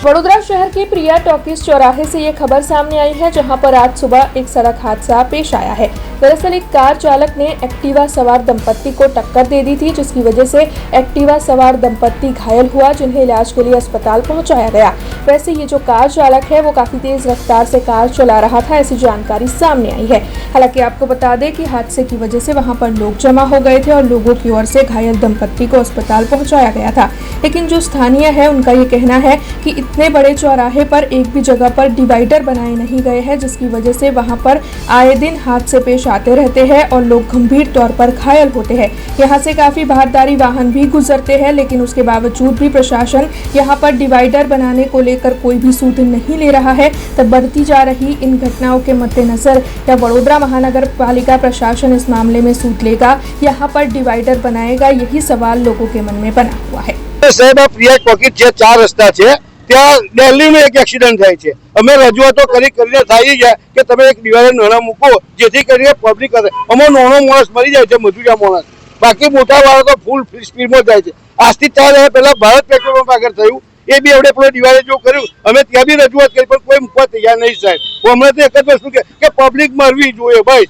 वडोदरा शहर के प्रिया टॉकीज चौराहे से ये खबर सामने आई है, जहां पर आज सुबह एक सड़क हादसा पेश आया है। दरअसल एक कार चालक ने एक्टिवा सवार दंपत्ति को टक्कर दे दी थी, जिसकी वजह से एक्टिवा सवार दंपत्ति घायल हुआ, जिन्हें इलाज के लिए अस्पताल पहुंचाया गया। वैसे ये जो कार चालक है वो काफी तेज रफ्तार से कार चला रहा था, ऐसी जानकारी सामने आई है। हालांकि आपको बता दें कि हादसे की वजह से वहां पर लोग जमा हो गए थे और लोगों की ओर से घायल दंपत्ति को अस्पताल पहुंचाया गया था। लेकिन जो स्थानीय है उनका ये कहना है कि इतने बड़े चौराहे पर एक भी जगह पर डिवाइडर बनाए नहीं गए हैं, जिसकी वजह से वहां पर आए दिन हादसे पेश आते रहते हैं और लोग गंभीर तौर पर घायल होते हैं। यहां से काफी भारदारी वाहन भी गुजरते हैं, लेकिन उसके बावजूद भी प्रशासन यहां पर डिवाइडर बनाने को लेकर कोई भी सूद नहीं ले रहा है। तब बढ़ती जा रही इन घटनाओं के मद्देनजर क्या वडोदरा महानगर पालिका प्रशासन इस मामले में सूद लेगा, यहाँ पर डिवाइडर बनाएगा, यही सवाल लोगों के मन में बना हुआ है। साहेब प्रिया टॉकीज जे 4 रस्ता है त्या दिल्ली में एक एक्सिडेंट थाय छे। अमे रजूआतो करीने थाई जाय के तमे एक डिवाइडर नाना मूको जेथी करीने पब्लिक अमो नानो माणस मरी जाय छे, मजूरिया माणस, बाकी मोटा वाळा तो फूल स्पीड में जाय छे। आजथी 4 दिवस पहला भारत पेट्रोल पंप आगळ थयुं, ए बी एवढे पेलो डिवाइडर जो कर्युं, अमे त्या बी रजूआत करी पण कोई मूकवा तैयार नहीं साहेब। तो हमने तो एक ज वस्तु के पब्लिक मरवी जोईए भाई।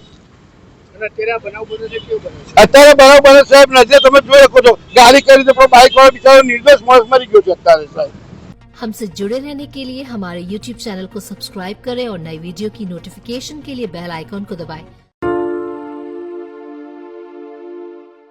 અત્યારે બનાવ બને સાહેબ, નજરે તમે જોઈ શકો છો, ગાડી કરી તો બાइक वाला बिचारो निर्दोष माणस मरी गयो छे અત્યારે साहेब। हमसे जुड़े रहने के लिए हमारे YouTube चैनल को सब्सक्राइब करें और नई वीडियो की नोटिफिकेशन के लिए बेल आइकॉन को दबाएं।